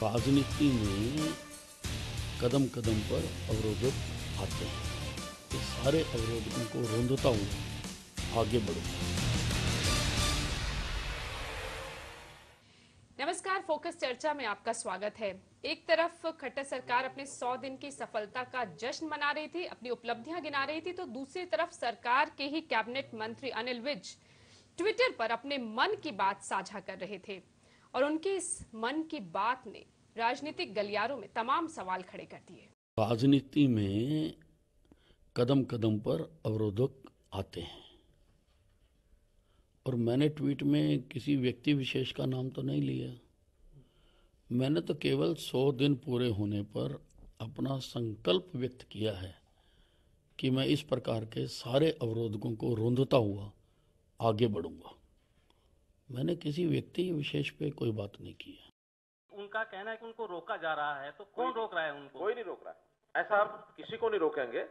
राजनीति में कदम कदम पर अवरोधक आते हैं। ये सारे अवरोधकों को रोंदता हुआ आगे बढ़ो। नमस्कार, फोकस चर्चा में आपका स्वागत है। एक तरफ खट्टर सरकार अपने 100 दिन की सफलता का जश्न मना रही थी, अपनी उपलब्धियां गिना रही थी, तो दूसरी तरफ सरकार के ही कैबिनेट मंत्री अनिल विज ट्विटर पर अपने मन की बात साझा कर रहे थे और उनकी इस मन की बात ने राजनीतिक गलियारों में तमाम सवाल खड़े कर दिए। राजनीति में कदम कदम पर अवरोधक आते हैं और मैंने ट्वीट में किसी व्यक्ति विशेष का नाम तो नहीं लिया। मैंने तो केवल 100 दिन पूरे होने पर अपना संकल्प व्यक्त किया है कि मैं इस प्रकार के सारे अवरोधकों को रोंदता हुआ आगे बढ़ूंगा। मैंने किसी व्यक्ति विशेष पे कोई बात नहीं की है। उनका कहना है कि उनको रोका जा रहा है, तो कौन रोक रहा है उनको? कोई नहीं रोक रहा है। ऐसा आप किसी को नहीं रोकेंगे।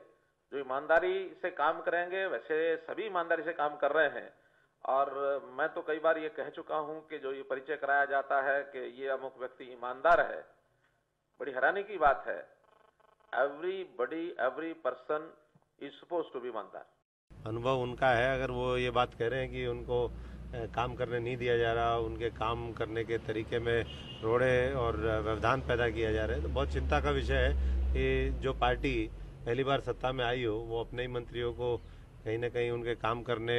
जो ईमानदारी से काम करेंगे, वैसे सभी ईमानदारी से काम कर रहे हैं। और मैं तो कई बार ये कह चुका हूं कि जो ये परिचय कराया जाता है कि ये अमुक व्यक्ति ईमानदार है, बड़ी हैरानी की बात है। Everybody, every person is suppose to be ईमानदार। अनुभव उनका है। अगर वो ये बात कह रहे हैं कि उनको काम करने नहीं दिया जा रहा, उनके काम करने के तरीके में रोड़े और व्यवधान पैदा किया जा रहा है, तो बहुत चिंता का विषय है कि जो पार्टी पहली बार सत्ता में आई हो वो अपने ही मंत्रियों को कहीं ना कहीं उनके काम करने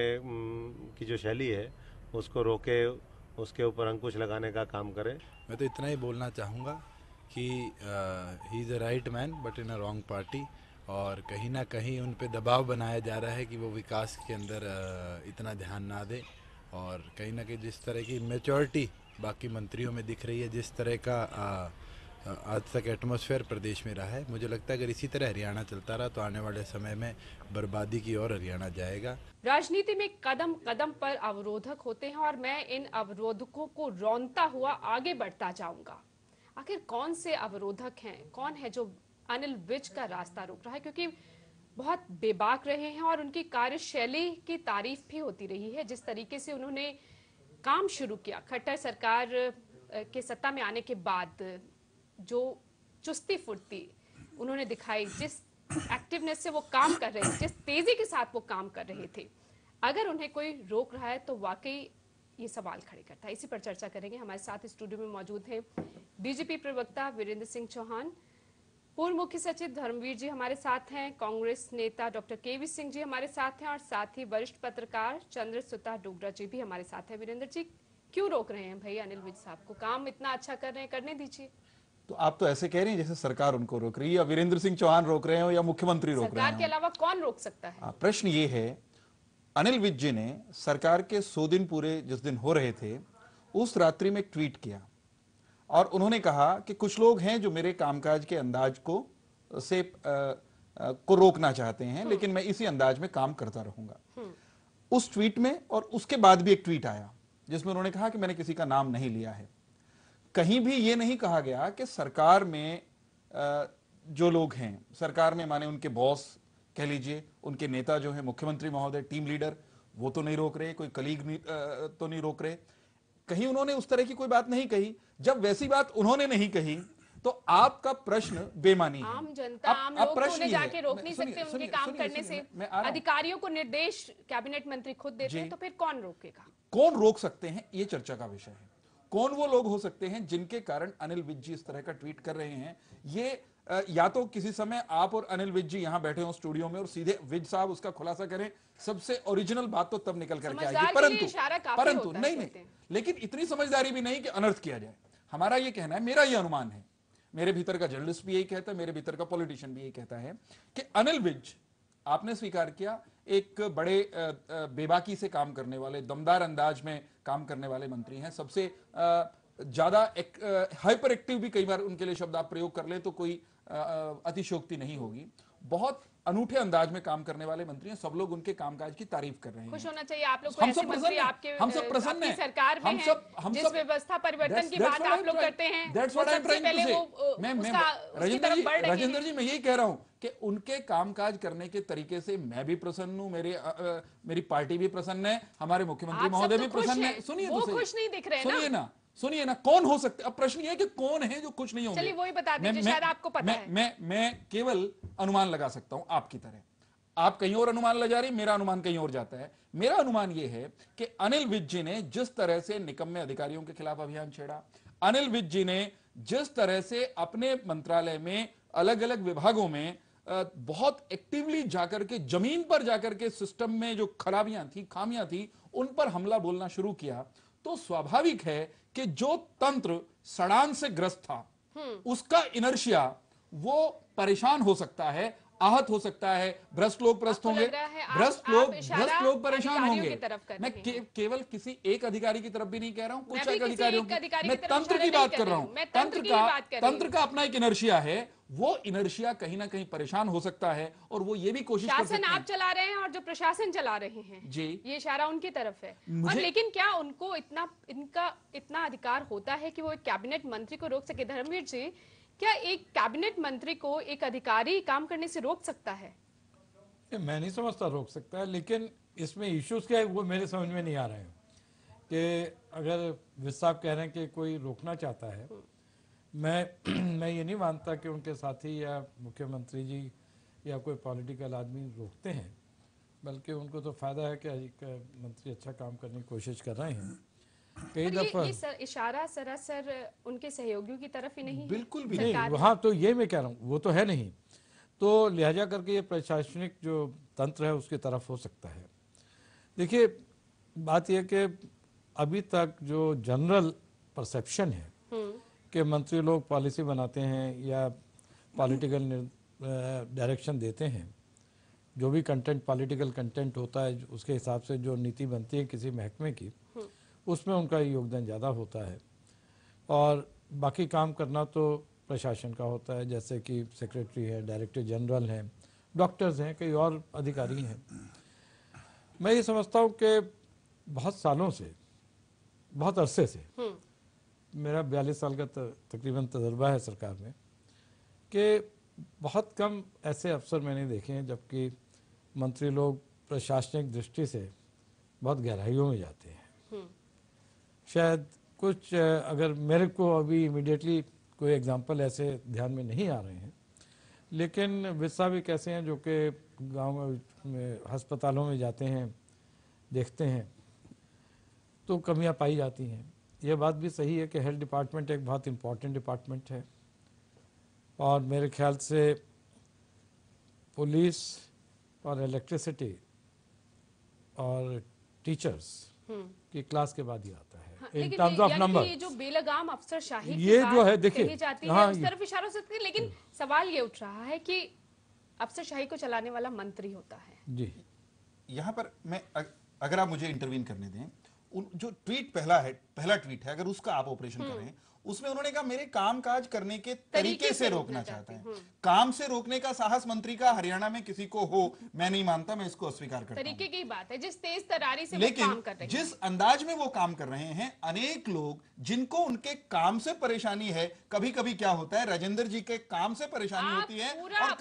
की जो शैली है उसको रोके, उसके ऊपर अंकुश लगाने का काम करे। मैं तो इतना ही बोलना चाहूँगा कि he is a right man but in a wrong party, और कहीं ना कहीं उन पे दबाव बनाया जा रहा है कि वो विकास के अंदर इतना ध्यान ना दें। और कहीं ना कहीं जिस तरह की मैच्योरिटी बाकी मंत्रियों में दिख रही है, जिस तरह का आज तक एटमॉस्फेयर प्रदेश में रहा है, मुझे लगता है अगर इसी तरह हरियाणा चलता रहा तो आने वाले समय में बर्बादी की ओर हरियाणा जाएगा। राजनीति में कदम कदम पर अवरोधक होते हैं और मैं इन अवरोधकों को रौंदता हुआ आगे बढ़ता जाऊंगा। आखिर कौन से अवरोधक हैं, कौन है जो अनिल विज का रास्ता रोक रहा है? क्योंकि बहुत बेबाक रहे हैं और उनकी कार्यशैली की तारीफ भी होती रही है। जिस तरीके से उन्होंने काम शुरू किया खट्टर सरकार के सत्ता में आने के बाद, जो चुस्ती फुर्ती उन्होंने दिखाई, जिस एक्टिवनेस से वो काम कर रहे थे, जिस तेजी के साथ वो काम कर रहे थे, अगर उन्हें कोई रोक रहा है तो वाकई ये सवाल खड़े करता है। इसी पर चर्चा करेंगे। हमारे साथ स्टूडियो में मौजूद हैं बीजेपी प्रवक्ता वीरेंद्र सिंह चौहान, पूर्व मुख्य सचिव धर्मवीर जी हमारे साथ हैं, कांग्रेस नेता डॉक्टर केवी सिंह जी हमारे साथ हैं और साथ ही वरिष्ठ पत्रकार चंद्रसुता डोगरा जी भी हमारे साथ हैं। वीरेंद्र जी, क्यों रोक रहे हैं भाई अनिल विज साहब को? काम इतना अच्छा कर रहे हैं, करने दीजिए। तो आप तो ऐसे कह रहे हैं जैसे सरकार उनको रोक रही है, या वीरेंद्र सिंह चौहान रोक रहे हो या मुख्यमंत्री रोक रहे सरकार हैं। के अलावा कौन रोक सकता है? प्रश्न ये है, अनिल विज जी ने सरकार के 100 दिन पूरे जिस दिन हो रहे थे उस रात्रि में एक ट्वीट किया और उन्होंने कहा कि कुछ लोग हैं जो मेरे कामकाज के अंदाज को रोकना चाहते हैं, लेकिन मैं इसी अंदाज में काम करता रहूंगा। उस ट्वीट में और उसके बाद भी एक ट्वीट आया जिसमें उन्होंने कहा कि मैंने किसी का नाम नहीं लिया है। कहीं भी ये नहीं कहा गया कि सरकार में जो लोग हैं, सरकार में माने उनके बॉस कह लीजिए, उनके नेता जो है मुख्यमंत्री महोदय, टीम लीडर, वो तो नहीं रोक रहे, कोई कलीग तो नहीं रोक रहे। कहीं उन्होंने उस तरह की कोई बात नहीं कही। जब वैसी बात उन्होंने नहीं कही तो आपका प्रश्न बेमानी है। आम जनता, आम लोग तो उन्हें जाके रोक नहीं सकते उनके काम करने से। अधिकारियों को निर्देश कैबिनेट मंत्री खुद देते हैं, तो फिर कौन रोकेगा? कौन रोक सकते हैं, ये चर्चा का विषय है। कौन वो लोग हो सकते हैं जिनके कारण अनिल विज जी इस तरह का ट्वीट कर रहे हैं? ये या तो किसी समय आप और अनिल विज जी यहां बैठे हो स्टूडियो में और सीधे विज साहब उसका खुलासा करें, सबसे ओरिजिनल बात तो तब निकल करके आएगी। परंतु नहीं, लेकिन इतनी समझदारी भी नहीं कि अनर्थ किया जाए। हमारा ये कहना है, मेरा ये अनुमान है, मेरे भीतर का जर्नलिस्ट भी यही कहता है, मेरे भीतर का पॉलिटिशियन भी यही कहता है कि अनिल विज, आपने स्वीकार किया, एक बड़े बेबाकी से काम करने वाले, दमदार अंदाज में काम करने वाले मंत्री हैं। सबसे ज्यादा हाइपर एक्टिव भी कई बार उनके लिए शब्द आप प्रयोग कर लें तो कोई अतिशयोक्ति नहीं होगी। बहुत अनूठे अंदाज में काम करने वाले मंत्री हैं। सब लोग उनके कामकाज की तारीफ कर रहे हैं। खुश होना चाहिए आप लोग को, ऐसे मंत्री आपके हम सब प्रसन्न हैं। सरकार में हैं, जिस व्यवस्था परिवर्तन की बात आप लोग करते हैं, सबसे पहले वो उसकी तरफ बढ़ रहे हैं। राजेंद्र जी, मैं यही कह रहा हूं कि उनके कामकाज करने के तरीके से मैं भी प्रसन्न हूं, मेरी पार्टी भी प्रसन्न है, हमारे मुख्यमंत्री महोदय भी प्रसन्न है। सुनिए, वो खुश नहीं दिख रहे हैं, सुनिए ना, सुनिए ना, कौन हो सकते, अब प्रश्न ये है कि कौन है जो कुछ नहीं होंगे। चलिए वही बता दीजिए, शायद आपको पता है। मैं केवल अनुमान लगा सकता हूं आपकी तरह। आप कहीं और अनुमान लगा रही, मेरा अनुमान कहीं और जाता है। मेरा अनुमान यह है कि अनिल विज जी ने जिस तरह से निकम्मे अधिकारियों के खिलाफ अभियान छेड़ा, अनिल विज जी ने जिस तरह से अपने मंत्रालय में अलग अलग विभागों में बहुत एक्टिवली जाकर के, जमीन पर जाकर के सिस्टम में जो खराबियां थी, खामियां थी, उन पर हमला बोलना शुरू किया, तो स्वाभाविक है कि जो तंत्र सड़ान से ग्रस्त था उसका इनर्शिया वो परेशान हो सकता है, आहत हो सकता है, भ्रष्ट लोग प्रस्त होंगे, भ्रष्ट लोग परेशान होंगे। मैं केवल किसी एक अधिकारी की तरफ भी नहीं कह रहा हूं, कुछ अधिकारियों की, मैं तंत्र की बात कर रहा हूं। तंत्र का अपना एक इनर्शिया है, वो इनर्शिया कहीं ना कहीं परेशान हो सकता है, और वो ये भी कोशिश कर सकते हैं। शासन आप चला रहे हैं और जो प्रशासन चला रहे हैं जी, ये इशारा उनकी तरफ है। और लेकिन क्या उनको इतना अधिकार होता है कि वो एक कैबिनेट मंत्री को रोक सके? धर्मवीर जी, क्या एक कैबिनेट मंत्री को एक अधिकारी काम करने से रोक सकता है? मैं नहीं समझता रोक सकता है, लेकिन इसमें इश्यूज क्या है वो मेरे समझ में नहीं आ रहे हैं। कि अगर विज साहब कह रहे हैं कि कोई रोकना चाहता है, मैं ये नहीं मानता कि उनके साथी या मुख्यमंत्री जी या कोई पॉलिटिकल आदमी रोकते हैं, बल्कि उनको तो फायदा है कि एक मंत्री अच्छा काम करने की कोशिश कर रहे हैं। कई दफा ये इशारा सरासर उनके सहयोगियों की तरफ ही नहीं है? बिल्कुल भी नहीं, हाँ, तो ये मैं कह रहा हूँ, वो तो है नहीं, तो लिहाजा करके ये प्रशासनिक जो तंत्र है उसकी तरफ हो सकता है। देखिए, बात यह कि अभी तक जो जनरल परसेप्शन है कि मंत्री लोग पॉलिसी बनाते हैं या पॉलिटिकल डायरेक्शन देते हैं, जो भी कंटेंट, पॉलिटिकल कंटेंट होता है, उसके हिसाब से जो नीति बनती है किसी महकमे की, उसमें उनका योगदान ज़्यादा होता है। और बाकी काम करना तो प्रशासन का होता है, जैसे कि सेक्रेटरी है, डायरेक्टर जनरल हैं, डॉक्टर्स हैं, कई और अधिकारी हैं। मैं ये समझता हूँ कि बहुत सालों से, बहुत अरसे से, मेरा 42 साल का तकरीबन तजुर्बा है सरकार में, कि बहुत कम ऐसे अफसर मैंने देखे हैं जबकि मंत्री लोग प्रशासनिक दृष्टि से बहुत गहराइयों में जाते हैं। शायद कुछ, अगर मेरे को अभी इमीडिएटली कोई एग्जांपल ऐसे ध्यान में नहीं आ रहे हैं, लेकिन विज साहब भी कैसे हैं जो कि गाँव में अस्पतालों में जाते हैं, देखते हैं, तो कमियां पाई जाती हैं। ये बात भी सही है कि हेल्थ डिपार्टमेंट एक बहुत इम्पोर्टेंट डिपार्टमेंट है, और मेरे ख्याल से पुलिस और इलेक्ट्रिसिटी और टीचर्स की क्लास के बाद ही आता है। इन टर्म्स ऑफ नंबर, ये जो बेलगाम अफसरशाही ये जो है, देखिए, कही जाती हाँ, है, उस तरफ इशारा हो सकती है, लेकिन सवाल ये उठ रहा है कि अफसरशाही को चलाने वाला मंत्री होता है। जी, यहां पर मैं अगर आप मुझे इंटरवीन करने दें, जो ट्वीट पहला ट्वीट है, अगर उसका आप ऑपरेशन करें, उसमें उन्होंने कहा मेरे काम काज करने के तरीके से रोकना चाहते हैं। काम से रोकने का साहस मंत्री का हरियाणा में किसी को हो, मैं नहीं मानता, मैं इसको अस्वीकार करता हूं। तरीके की बात है, जिस तेज तरारी से वो लेकिन काम कर रहे हैं, जिस अंदाज में वो काम कर रहे हैं, अनेक लोग जिनको उनके काम से परेशानी है, कभी कभी क्या होता है, राजेंद्र जी के काम से परेशानी होती है, और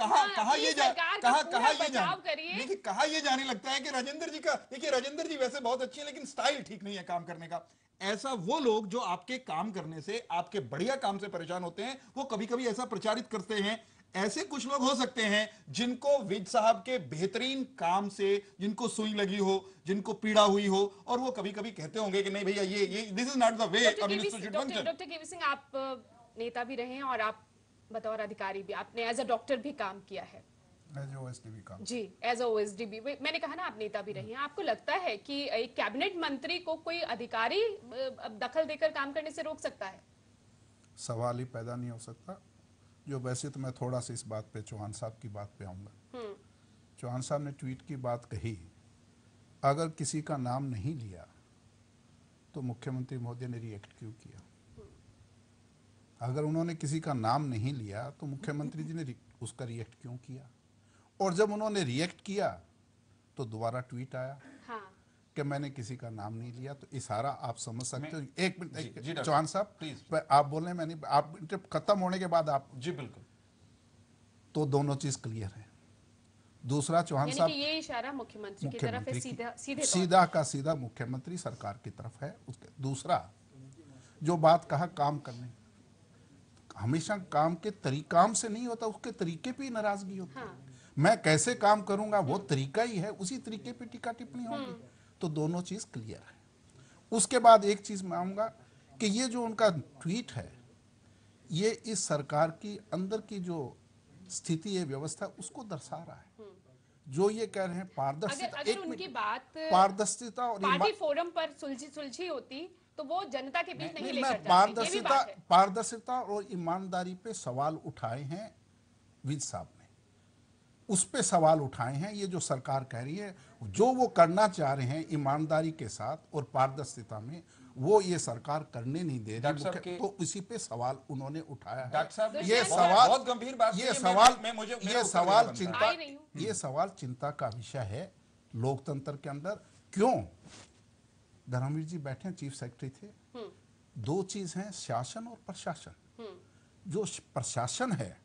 कहा ये जाने लगता है कि राजेंद्र जी का, देखिए राजेंद्र जी वैसे बहुत अच्छे हैं लेकिन स्टाइल ठीक नहीं है काम करने का। ऐसा वो लोग जो आपके काम करने से, आपके बढ़िया काम से परेशान होते हैं, वो कभी कभी ऐसा प्रचारित करते हैं। ऐसे कुछ लोग हो सकते हैं जिनको विज साहब के बेहतरीन काम से, जिनको सुई लगी हो, जिनको पीड़ा हुई हो, और वो कभी कभी कहते होंगे कि नहीं भैया, ये this is not the way a minister should function. Doctor KV Singh, आप नेता भी रहे हैं और आप बतौर अधिकारी भी, आपने एज अ डॉक्टर भी काम किया है, एज ओएसडीबी काम। जी, एज अ ओएसडीबी। मैंने कहा ना आप नेता भी रहे हैं, आपको लगता है कि एक कैबिनेट मंत्री को कोई अधिकारी दखल देकर काम करने से रोक सकता है? सवाल ही पैदा नहीं हो सकता। जो वैसे तो मैं थोड़ा सा इस बात पे चौहान साहब की बात पे आऊँगा। चौहान साहब ने ट्वीट की बात कही, अगर किसी का नाम नहीं लिया तो मुख्यमंत्री महोदय ने रिएक्ट क्यों किया? अगर उन्होंने किसी का नाम नहीं लिया तो मुख्यमंत्री जी ने उसका रिएक्ट क्यों किया? और जब उन्होंने रिएक्ट किया तो दोबारा ट्वीट आया कि मैंने किसी का नाम नहीं लिया। तो इशारा आप समझ सकते हो। एक मिनट चौहान साहब प्लीज, आप बोलने में नहीं, आप खत्म होने के बाद आप। जी बिल्कुल। तो दोनों चीज क्लियर है। दूसरा चौहान साहब, ये इशारा मुख्यमंत्री की तरफ है, सीधा सीधा का सीधा मुख्यमंत्री सरकार की तरफ है। दूसरा जो बात कहा काम करने, हमेशा काम के काम से नहीं होता, उसके तरीके पे ही नाराजगी होती है। मैं कैसे काम करूंगा वो तरीका ही है, उसी तरीके पे टीका टिप्पणी होगी। तो दोनों चीज क्लियर है। उसके बाद एक चीज मानूंगा कि ये जो उनका ट्वीट है, ये इस सरकार की अंदर की जो स्थिति है, व्यवस्था, उसको दर्शा रहा है। जो ये कह रहे हैं पारदर्शिता, अगर उनकी बात पारदर्शिता और पार्टी फोरम पर सुलझी होती तो वो जनता के बीच नहीं लेकर जाते। पारदर्शिता और ईमानदारी पे सवाल उठाए हैं विज साहब ने, उस पे सवाल उठाए हैं। ये जो सरकार कह रही है, जो वो करना चाह रहे हैं ईमानदारी के साथ और पारदर्शिता में, वो ये सरकार करने नहीं दे रही, तो इसी पे सवाल उन्होंने उठाया है। ये सवाल बहुत गंभीर बात, ये सवाल चिंता का विषय है लोकतंत्र के अंदर। क्यों? धर्मवीर जी बैठे, चीफ सेक्रेटरी थे। दो चीज हैं, शासन और प्रशासन। जो प्रशासन है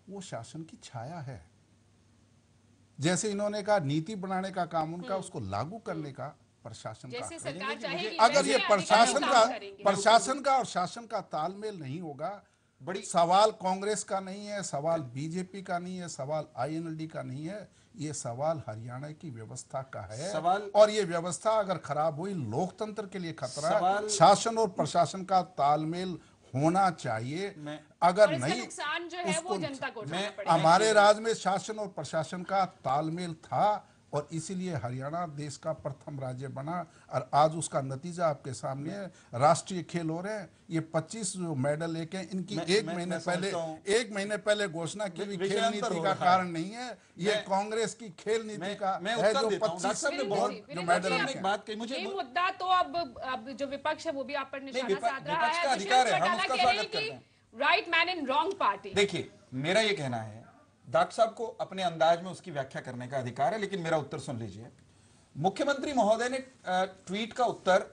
वो शासन की छाया है। जैसे इन्होंने कहा नीति बनाने का काम उनका, उसको लागू करने का प्रशासन का। अगर ये प्रशासन का और शासन का तालमेल नहीं होगा, बड़ी सवाल कांग्रेस का नहीं है, सवाल बीजेपी का नहीं है, सवाल आईएनएलडी का नहीं है, ये सवाल हरियाणा की व्यवस्था का है। और ये व्यवस्था अगर खराब हुई, लोकतंत्र के लिए खतरा है। शासन और प्रशासन का तालमेल होना चाहिए। अगर नहीं, नुकसान जो है वो जनता को उठाना पड़ेगा। हमारे राज्य में शासन और प्रशासन का तालमेल था और इसीलिए हरियाणा देश का प्रथम राज्य बना। और आज उसका नतीजा आपके सामने है। राष्ट्रीय खेल हो रहे हैं, ये 25 जो मेडल लेके, इनकी एक महीने पहले घोषणा की हुई खेल नीति का कारण नहीं है, ये कांग्रेस की खेल नीति का है जो 25 जो मेडल ये मुद्दा तो अब जो विपक्ष है वो भी आप पर निशाना साध रहा है। Right man in wrong party. देखिए, मेरा ये कहना है, डॉक्टर साहब को अपने अंदाज में उसकी व्याख्या करने का अधिकार है, लेकिन मेरा उत्तर सुन लीजिए। मुख्यमंत्री महोदय ने ट्वीट का उत्तर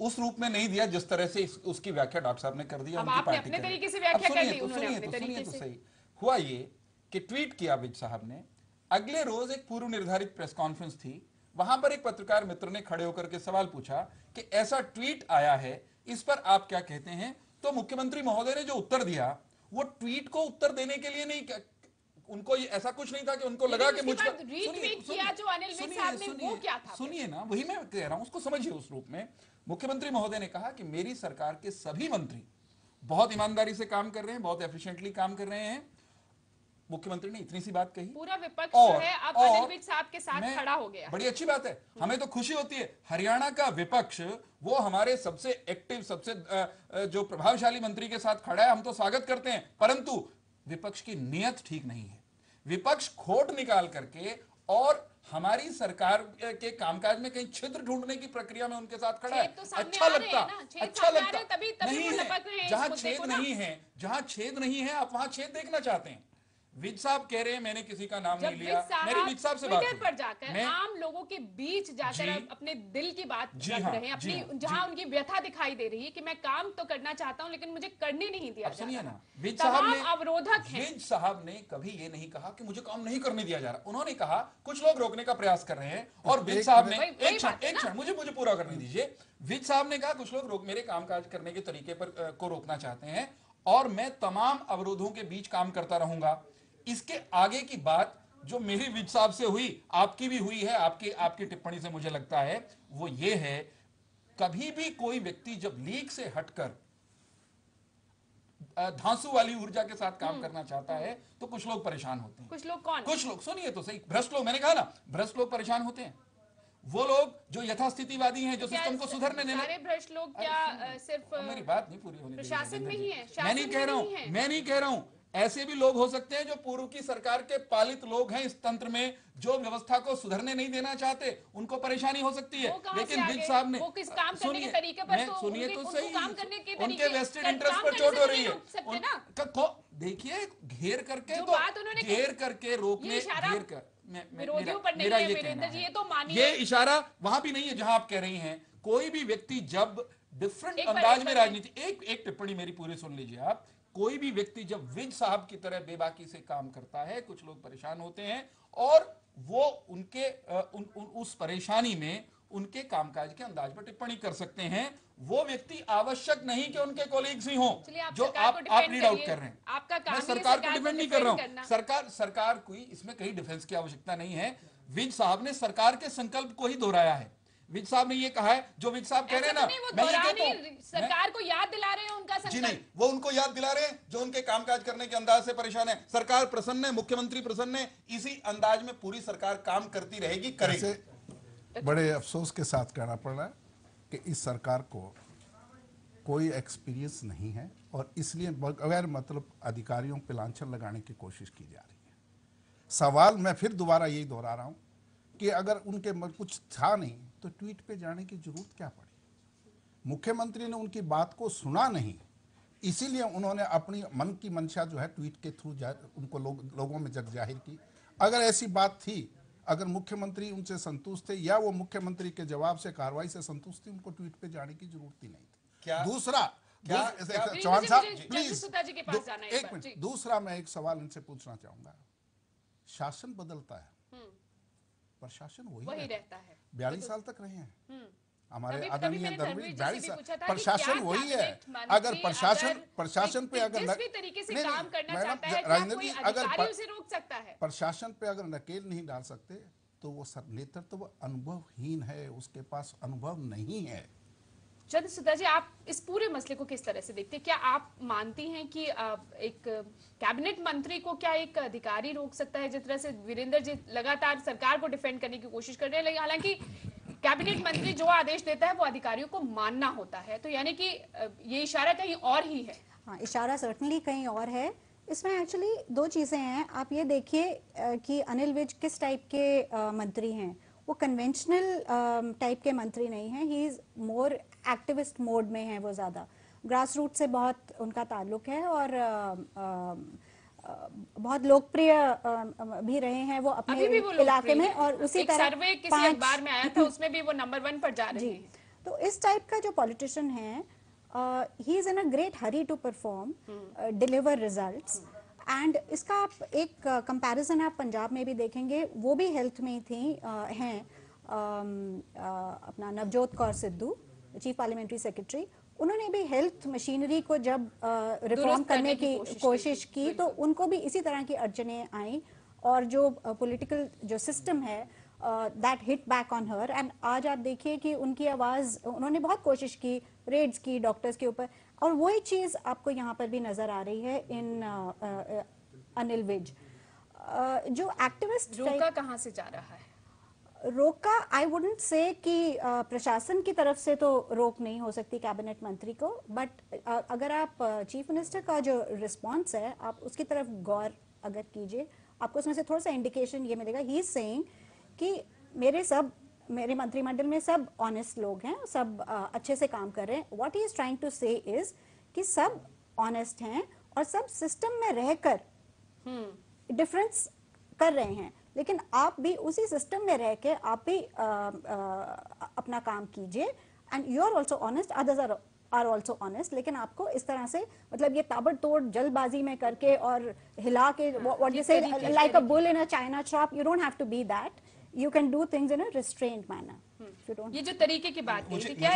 उस रूप में नहीं दिया जिस तरह से उसकी व्याख्या डॉक्टर साहब ने कर दी। उनकी पार्टी अपने तरीके से व्याख्या कर दी। सुनिए तो सही। हुआ ये कि ट्वीट किया विज साहब ने, अगले रोज एक पूर्व निर्धारित प्रेस कॉन्फ्रेंस थी, वहां पर एक पत्रकार मित्र ने खड़े होकर के सवाल पूछा कि ऐसा ट्वीट आया है, इस पर आप क्या कहते हैं? तो मुख्यमंत्री महोदय ने जो उत्तर दिया, वो ट्वीट को उत्तर देने के लिए नहीं, उनको ये ऐसा कुछ नहीं था कि उनको लगा कि मुझ पर सुनिए ना, वही मैं कह रहा हूं, उसको समझिए। उस रूप में मुख्यमंत्री महोदय ने कहा कि मेरी सरकार के सभी मंत्री बहुत ईमानदारी से काम कर रहे हैं, बहुत एफिशिएंटली काम कर रहे हैं। मुख्यमंत्री ने इतनी सी बात कही, पूरा विपक्ष जो है अब अनिल विज साहब के साथ खड़ा हो गया। बड़ी अच्छी बात है, हमें तो खुशी होती है। हरियाणा का विपक्ष वो हमारे सबसे एक्टिव, सबसे जो प्रभावशाली मंत्री के साथ खड़ा है, हम तो स्वागत करते हैं। परंतु विपक्ष की नीयत ठीक नहीं है। विपक्ष खोट निकाल करके और हमारी सरकार के कामकाज में कहीं छिद्र ढूंढने की प्रक्रिया में उनके साथ खड़ा है। तो अच्छा लगता तभी जहां छेद नहीं है, जहां छेद नहीं है, आप वहां छेद देखना चाहते हैं। विज साहब कह रहे हैं मैंने किसी का नाम नहीं लिया। मेरी विज साहब से बात पर जाकर आम लोगों के बीच जाकर अपने दिल की बात रख रहे हैं, अपनी जहां उनकी व्यथा दिखाई दे रही है कि मैं काम तो करना चाहता हूं लेकिन मुझे करने नहीं दिया जा रहा। सुनिए ना, विज साहब ने अवरोधक हैं। विज साहब ने कभी ये नहीं कहा कि मुझे काम नहीं करने दिया जा रहा। उन्होंने कहा कुछ लोग रोकने का प्रयास कर रहे हैं, और विज साहब ने एक क्षण मुझे पूरा करने दीजिए। विज साहब ने कहा कुछ लोग मेरे कामकाज करने के तरीके पर को रोकना चाहते हैं, और मैं तमाम अवरोधों के बीच काम करता रहूंगा। इसके आगे की बात जो मेरी विज साहब से हुई, आपकी भी हुई है, आपकी टिप्पणी से मुझे लगता है, वो ये है, कभी भी कोई व्यक्ति जब लीक से हटकर धांसू वाली ऊर्जा के साथ काम करना चाहता है तो कुछ लोग परेशान होते हैं। कुछ लोग कौन? कुछ लोग, सुनिए तो सही, भ्रष्ट लोग, मैंने कहा ना, भ्रष्ट लोग परेशान होते हैं। वो लोग जो यथास्थितिवादी हैं, जो सिस्टम को सुधरने देने। सारे भ्रष्ट लोग क्या सिर्फ मेरी बात नहीं पूरी होने दी, प्रशासन में ही है? मैं नहीं कह रहा हूं, ऐसे भी लोग हो सकते हैं जो पूर्व की सरकार के पालित लोग हैं इस तंत्र में, जो व्यवस्था को सुधरने नहीं देना चाहते, उनको परेशानी हो सकती है। लेकिन विज साहब ने, सुनिए तो सही, उनके वेस्टेड इंटरेस्ट पर चोट हो रही है। देखिए, घेर करके रोकने, ये इशारा वहां भी नहीं है जहां आप कह रही हैं। कोई भी व्यक्ति जब डिफरेंट अंदाज में राजनीति, एक टिप्पणी मेरी पूरी सुन लीजिए आप। कोई भी व्यक्ति जब विज साहब की तरह बेबाकी से काम करता है, कुछ लोग परेशान होते हैं, और वो उनके उस परेशानी में उनके कामकाज के अंदाज पर टिप्पणी कर सकते हैं। वो व्यक्ति आवश्यक नहीं कि उनके कोलीग्स ही हों जो आप रीड आउट कर रहे हैं। आपका काम मैं सरकार को डिफेंड नहीं कर रहा हूं। सरकार कोई इसमें कहीं डिफेंस की आवश्यकता नहीं है। विज साहब ने सरकार के संकल्प को ही दोहराया है। विज साहब ने ये कहा है, जो विज साहब कह रहे हैं ना, मैं ये कहता हूं, सरकार को याद दिला रहे हैं उनका संकल्प। जी नहीं, वो उनको याद दिला रहे हैं जो उनके कामकाज करने के अंदाज से परेशान है। सरकार प्रसन्न है, मुख्यमंत्री प्रसन्न है, इसी अंदाज में पूरी सरकार काम करती रहेगी, करेगी। बड़े अफसोस के साथ कहना पड़ रहा है कि इस सरकार को कोई एक्सपीरियंस नहीं है और इसलिए बगैर मतलब अधिकारियों पे लांछन लगाने की कोशिश की जा रही है। सवाल मैं फिर दोबारा यही दोहरा रहा हूं कि अगर उनके कुछ था नहीं तो ट्वीट पे जाने की जरूरत क्या पड़ी। मुख्यमंत्री ने उनकी बात को सुना नहीं, इसीलिए उन्होंने अपनी मन की मंशा जो है ट्वीट के थ्रू उनको लोगों में जग जाहिर की। अगर ऐसी बात थी, अगर मुख्यमंत्री उनसे संतुष्ट थे या वो मुख्यमंत्री के जवाब से कार्रवाई से संतुष्ट थी, उनको ट्वीट पे जाने की जरूरत ही नहीं थी। क्या दूसरा चौहान साहब प्लीज एक मिनट, दूसरा मैं एक सवाल इनसे पूछना चाहूंगा। शासन बदलता है, प्रशासन वही रहता है। 42 साल तक रहे हैं हमारे आदरणीय धर्मवीर, 42 साल प्रशासन वही है। अगर प्रशासन पे अगर तरीके से काम करना चाहता है, राजेंद्र जी, अगर उसे रोक सकता है। प्रशासन पे अगर नकेल नहीं डाल सकते तो वो नेतृत्व अनुभवहीन है, उसके पास अनुभव नहीं है। चंद्र सुधा जी, आप इस पूरे मसले को किस तरह से देखते हैं? क्या आप मानती हैं कि एक कैबिनेट मंत्री को क्या एक अधिकारी रोक सकता है? जिस तरह से वीरेंद्र जी लगातार सरकार को डिफेंड करने की कोशिश कर रहे हैं, लेकिन हालांकि कैबिनेट मंत्री जो आदेश देता है वो अधिकारियों को मानना होता है, तो यानी कि ये इशारा कहीं और ही है। हाँ, इशारा सर्टनली कहीं और है। इसमें एक्चुअली दो चीजें हैं। आप ये देखिए कि अनिल विज किस टाइप के मंत्री हैं। वो कन्वेंशनल टाइप के मंत्री नहीं हैं, he is more activist mode में है। वो ज़्यादा ग्रास रूट से बहुत उनका ताल्लुक है और बहुत लोकप्रिय भी रहे हैं वो अपने इलाके में। और उसी तरह सर्वे किसी अखबार में आया था, उसमें भी वो नंबर 1 पर जा रहे हैं। तो इस टाइप का जो पॉलिटिशियन है, he is in a great hurry to perform, deliver results. And इसका आप एक कंपैरिजन आप पंजाब में भी देखेंगे, वो भी हेल्थ में थी हैं अपना Navjot Kaur Sidhu, chief parliamentary secretary. उन्होंने भी हेल्थ मशीनरी को जब रिफॉर्म करने की कोशिश की तो उनको भी इसी तरह की अड़चनें आई और जो पॉलिटिकल जो सिस्टम है that hit back on her. And आज आप देखिए कि उनकी आवाज़, उन्होंने बहुत कोशिश की, रेड्स की डॉक्टर्स के ऊपर, और वही चीज़ आपको यहाँ पर भी नज़र आ रही है इन अनिल विज। जो एक्टिविस्ट रोका कहाँ से जा रहा है? रोका आई वुडंट से कि प्रशासन की तरफ से तो रोक नहीं हो सकती कैबिनेट मंत्री को, बट अगर आप चीफ मिनिस्टर का जो रिस्पांस है आप उसकी तरफ गौर अगर कीजिए, आपको उसमें से थोड़ा सा इंडिकेशन ये मिलेगा। ही इज सेइंग कि मेरे मंत्रिमंडल में सब ऑनेस्ट लोग हैं, सब अच्छे से काम कर रहे हैं। What he is trying to say is कि सब ऑनेस्ट हैं और सब सिस्टम में रहकर डिफरेंस कर रहे हैं, लेकिन आप भी उसी सिस्टम में रह के आप भी अपना काम कीजिए। And you are also honest, others are also honest. लेकिन आपको इस तरह से मतलब ये ताबड़तोड़ जल्दबाजी में करके और हिला के what you say like a bull in a china shop, you don't have to be that. You can do things in a restrained manner. If you don't. ये जो तरीके की बात की थी, क्या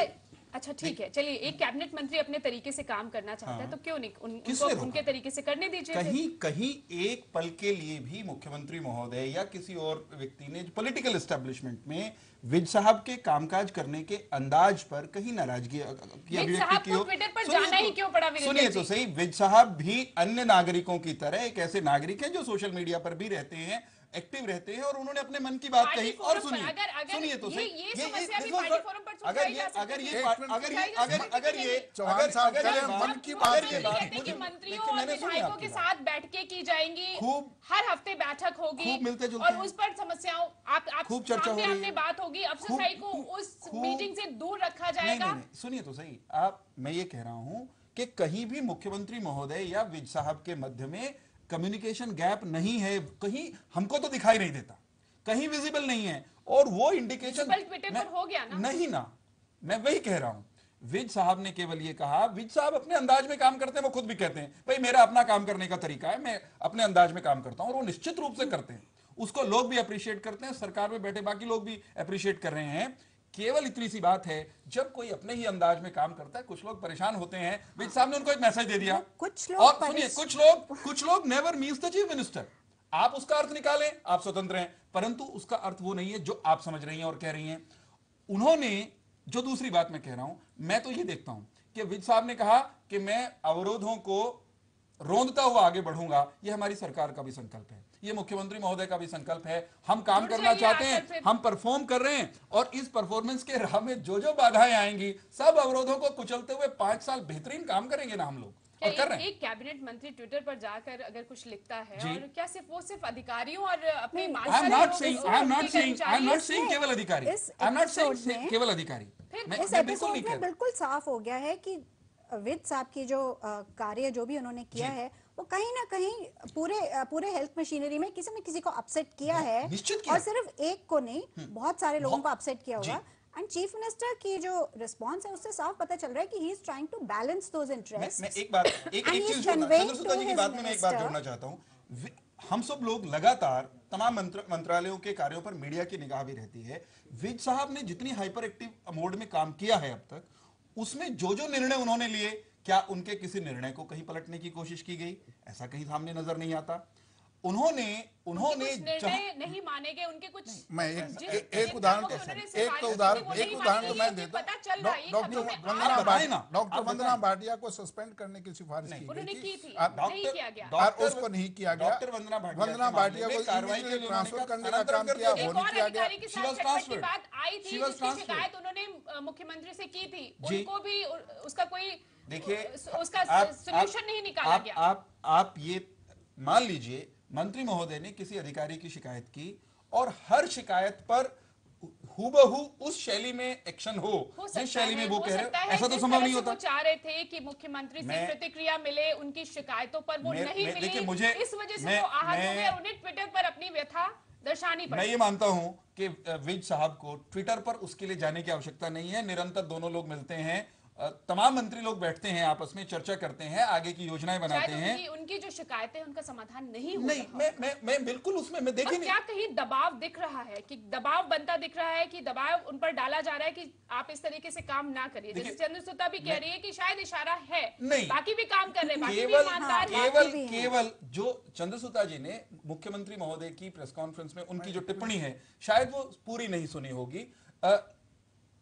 अच्छा ठीक है, चलिए एक कैबिनेट मंत्री अपने तरीके से काम करना चाहता है तो क्यों नहीं उनको उनके तरीके से करने दीजिए। कहीं एक पल के लिए भी मुख्यमंत्री महोदय या किसी और व्यक्ति ने पॉलिटिकल एस्टेब्लिशमेंट में विज साहब के कामकाज करने के अंदाज पर कहीं नाराजगी की अभिव्यक्ति की हो। ट्विटर पर जाना ही क्यों पड़ा? सुनिए तो सही, विज साहब भी अन्य नागरिकों की तरह एक ऐसे नागरिक हैं जो सोशल मीडिया पर भी रहते हैं, एक्टिव रहते हैं, और उन्होंने अपने मन की बात कही। और सुनिए तो सही, विधायकों के साथ बैठकें की जाएंगी, हर हफ्ते बैठक होगी और उस पर समस्याओं खूब चर्चा होगी, बात होगी, अफसरशाही को उस मीटिंग से दूर रखा जाएगा। सुनिए तो सही, मैं ये कह रहा हूं कि कहीं भी मुख्यमंत्री महोदय या विज साहब के मध्य में कम्युनिकेशन गैप नहीं है, कहीं हमको तो दिखाई नहीं देता, कहीं विजिबल नहीं है। और वो इंडिकेशन ट्विटर पर हो गया ना? नहीं ना, मैं वही कह रहा हूं। विज साहब ने केवल ये कहा, विज साहब अपने अंदाज में काम करते हैं, वो खुद भी कहते हैं भाई मेरा अपना काम करने का तरीका है, मैं अपने अंदाज में काम करता हूं, और वो निश्चित रूप से करते हैं। उसको लोग भी अप्रिशिएट करते हैं, सरकार में बैठे बाकी लोग भी अप्रिशिएट कर रहे हैं। केवल इतनी सी बात है, जब कोई अपने ही अंदाज में काम करता है, कुछ लोग परेशान होते हैं। विज साहब ने उनको एक मैसेज दे दिया, कुछ और सुनिए, कुछ लोग never means the chief minister. आप उसका अर्थ निकालें, आप स्वतंत्र हैं, परंतु उसका अर्थ वो नहीं है जो आप समझ रही हैं और कह रही हैं। उन्होंने जो दूसरी बात मैं कह रहा हूं, मैं तो ये देखता हूं कि विज साहब ने कहा कि मैं अवरोधों को रोंदता हुआ आगे बढ़ूंगा। ये हमारी सरकार का भी संकल्प है, ये मुख्यमंत्री महोदय का भी संकल्प है। हम काम करना चाहते हैं, हम परफॉर्म कर रहे हैं, और इस परफॉर्मेंस के राह में जो जो बाधाएं आएंगी, सब अवरोधों को कुचलते हुए 5 साल बेहतरीन काम करेंगे ना हम लोग, और कर रहे हैं। एक कैबिनेट मंत्री ट्विटर पर जाकर अगर कुछ लिखता है, और क्या सिर्फ अधिकारियों और अपने आई एम नॉट सेइंग केवल अधिकारी, आई एम नॉट सेइंग केवल अधिकारी। इस एपिसोड में बिल्कुल साफ हो गया है कि विद साहब की जो कार्य जो भी उन्होंने किया है, वो कहीं ना कहीं पूरे हेल्थ मशीनरी में किसी न किसी को अपसेट किया है, और सिर्फ एक को नहीं, बहुत सारे लोगों को अपसेट किया होगा। एंड चीफ मिनिस्टर की जो रिस्पांस है, उससे साफ पता चल रहा है कि he is trying to balance those interests. मैं एक चीज चंद्रशुता जी की बात में मैं एक बात जोड़ना चाहता हूं। हम सब लोग लगातार तमाम मंत्रालयों के कार्यों पर मीडिया की निगाह भी रहती है। विज साहब ने जितनी हाइपर एक्टिव मोड में काम किया है अब तक, उसमें जो जो निर्णय उन्होंने लिए, क्या उनके किसी निर्णय को कहीं पलटने की कोशिश की गई? ऐसा कहीं सामने नजर नहीं आता। उन्होंने नहीं माने गए उनके कुछ। मैं एक उदाहरण तो मैं देता हूं। डॉक्टर वंदना भाटिया को सस्पेंड करने की सिफारिश की थी, और उसको नहीं किया गया। डॉक्टर वंदना भाटिया को कार्रवाई के लिए ट्रांसफर करने का काम किया, वो नहीं किया गया। शिकायत उन्होंने मुख्यमंत्री से की थी, उनको भी उसका कोई देखिए उसका सॉल्यूशन नहीं निकाला गया। आप ये मान लीजिए, मंत्री महोदय ने किसी अधिकारी की शिकायत की, और हर शिकायत पर हूबहू उस शैली में एक्शन हो जिस शैली में वो कह रहे हैं, ऐसा तो संभव नहीं होता। वो चाह रहे थे कि मुख्यमंत्री से प्रतिक्रिया मिले उनकी शिकायतों पर, वो नहीं मिली, इस वजह से वो आहत हो गए, उन्हें ट्विटर पर अपनी व्यथा दर्शानी पड़ी। मैं ये मानता हूं कि विज साहब को ट्विटर पर उसके लिए जाने की आवश्यकता नहीं है। निरंतर दोनों लोग मिलते हैं, तमाम मंत्री लोग बैठते हैं, आपस में चर्चा करते हैं, आगे की योजनाएं बनाते हैं। उनकी जो शिकायतें, उनका समाधान नहीं मैं बिल्कुल उसमें मैं देखिए, क्या कहीं दबाव दिख रहा है, कि दबाव बनता दिख रहा है, कि दबाव उन पर डाला जा रहा है कि आप इस तरीके से काम ना करिए। जैसे चंद्रशुता भी कह रही है कि शायद इशारा है, नहीं, बाकी भी काम कर रहे हैं, केवल जो चंद्रशुता जी ने मुख्यमंत्री महोदय की प्रेस कॉन्फ्रेंस में उनकी जो टिप्पणी है, शायद वो पूरी नहीं सुनी होगी।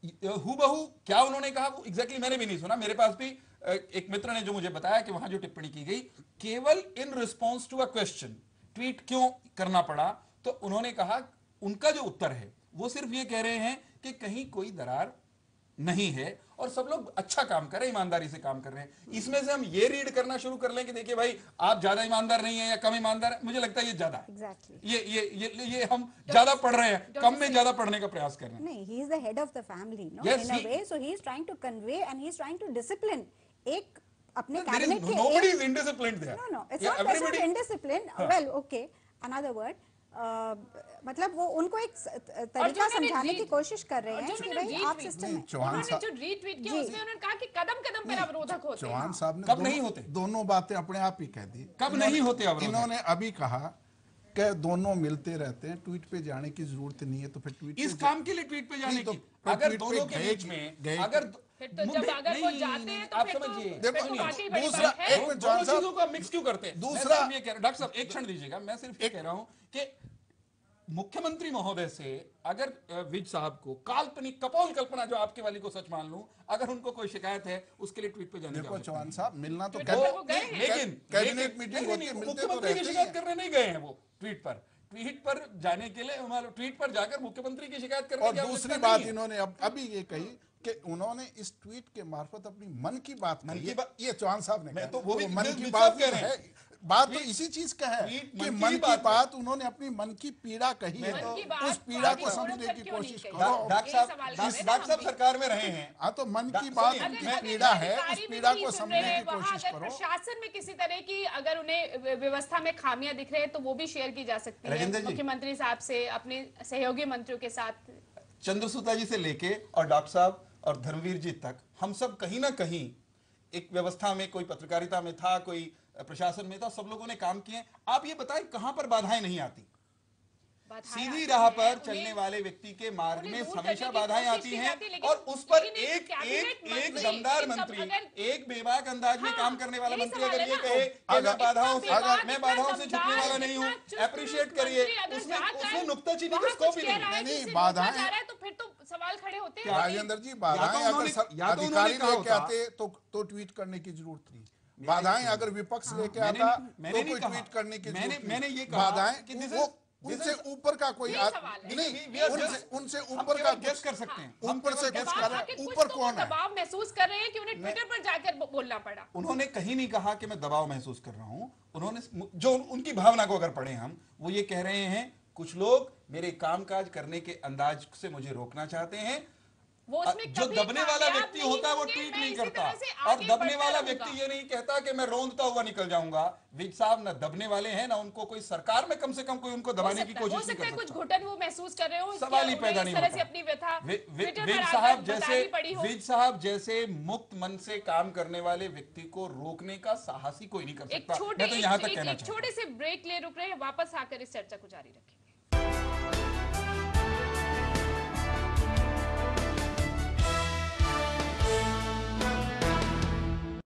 हूबहू क्या उन्होंने कहा वो एग्जैक्टली मैंने भी नहीं सुना। मेरे पास भी एक मित्र ने जो मुझे बताया कि वहां जो टिप्पणी की गई, केवल in response to a question, tweet क्यों करना पड़ा, तो उन्होंने कहा, उनका जो उत्तर है वो सिर्फ ये कह रहे हैं कि कहीं कोई दरार नहीं है और सब लोग अच्छा काम कर रहे हैं, ईमानदारी से काम कर रहे हैं। इसमें से हम ये रीड करना शुरू कर लें कि देखिए भाई, आप ज्यादा ईमानदार नहीं है या कम ईमानदार है, मुझे लगता है ये ज्यादा है। exactly. ये हम ज्यादा पढ़ रहे हैं, कम में ज्यादा पढ़ने का प्रयास कर रहे हैं। नहीं, he is the head of the family, no? In a way, so he is trying to convey and he is trying to discipline एक अपने कैबिनेट के nobody is indisciplined there. No, it's not question of indiscipline. Well, okay, another word. मतलब वो उनको एक तरीका समझाने की कोशिश कर रहे हैं कि भाई आप सिस्टम में। उन्होंने जो रीट्वीट किया उसमें उन्होंने कहा कि कदम-कदम पर अवरोधक होते हैं। चौहान साहब ने कब नहीं होते, दोनों बातें अपने आप ही कह दी। कब नहीं होते अवरोधक? इन्होंने अभी कहा कि दोनों मिलते रहते हैं, ट्वीट पे जाने की जरूरत नहीं है, तो फिर ट्वीट इस काम के लिए ट्वीट पे जाने की, अगर दोनों के बीच में अगर अगर वो जाते हैं तो आप समझिए, दूसरा एक मिनट दोनों चीजों को मिक्स क्यों करते हैं? दूसरा ये कह रहा, डॉक्टर साहब एक क्षण दीजिएगा, मैं सिर्फ ये कह रहा हूं कि मुख्यमंत्री महोदय से अगर विज साहब को काल्पनिक कपोल कल्पना, जो आपके वाली को सच मान लूं, अगर उनको कोई शिकायत है, उसके लिए ट्वीट पे जाने देखो चौहान साहब, मिलना तो लेकिन कैबिनेट मीटिंग होती है, मुख्यमंत्री की शिकायत करने नहीं गए हैं वो ट्वीट पर जाने के लिए, ट्वीट पर जाकर मुख्यमंत्री की शिकायत करने। और दूसरी बात इन्होंने अभी ये कही कि उन्होंने इस ट्वीट के मार्फत अपनी मन की बात ये चौहान साहब ने, तो वो भी मन की बात कह रहे हैं। बात तो इसी चीज का है कि मन की बात उन्होंने अपनी मन की पीड़ा कही है, तो उस पीड़ा को समझने की कोशिश करो। डॉक्टर साहब सरकार में रहे हैं, हाँ, तो मन की बात उनकी पीड़ा है, उस पीड़ा को समझने की कोशिश करो। प्रशासन में किसी तरह की अगर उन्हें व्यवस्था में खामियां दिख रहे हैं, तो वो भी शेयर की जा सकती है मुख्यमंत्री साहब से, अपने सहयोगी मंत्रियों के साथ। चंद्रशुता जी से लेके और डॉक्टर साहब और धर्मवीर जी तक, हम सब कहीं ना कहीं एक व्यवस्था में, कोई पत्रकारिता में था, कोई प्रशासन में था, सब लोगों ने काम किए। आप ये बताएं कहां पर बाधाएं नहीं आती? सीधी राह पर चलने वाले व्यक्ति के मार्ग में हमेशा बाधाएं आती हैं और उस पर एक दमदार मंत्री, एक बेबाक अंदाज में काम करने वाला मंत्री अगर ये कहे कि मैं बाधाओं से झुकने वाला नहीं हूं, अप्रिशिएट करिए, उसमें नुक्ताचीनी का स्कोप ही नहीं। बाधाएं तो फिर तो सवाल खड़े होते हैं। राजेंद्र जी, बाधाएं अगर अधिकारी लेके आते तो ट्वीट करने की जरूरत थी। बाधाएं अगर विपक्ष लेके आता तो कोई ट्वीट करने की जरूरत मैंने ये नहीं। बाधाएं उनसे ऊपर का कोई नहीं, उनसे ऊपर का गेस कर सकते हैं, ऊपर से गेस कर रहे हैं। ऊपर कौन है? दबाव महसूस कर रहे हैं कि उन्हें ट्विटर पर जाकर बोलना पड़ा। उन्होंने कहीं नहीं कहा कि मैं दबाव महसूस कर रहा हूं। उन्होंने जो उनकी भावना को अगर पढ़े हम, वो ये कह रहे हैं कुछ लोग मेरे कामकाज करने के अंदाज से मुझे रोकना चाहते हैं। जो दबने वाला व्यक्ति होता है वो ट्वीट नहीं करता, और दबने वाला व्यक्ति ये नहीं कहता कि मैं रोंदता हुआ निकल जाऊंगा। विज साहब न दबने वाले हैं, ना उनको कोई सरकार में कम से कम कोई उनको दबाने की कोशिश नहीं कर सकता। कुछ घुटन वो महसूस कर रहे हो, सवाल ही पैदा नहीं होता। अपनी व्यथा विज साहब जैसे मुक्त मन से काम करने वाले व्यक्ति को रोकने का साहस ही कोई नहीं कर सकता। मैं तो यहाँ तक कहना चाहता हूं। छोटे से ब्रेक ले रुक रहे हैं, वापस आकर इस चर्चा को जारी रखें।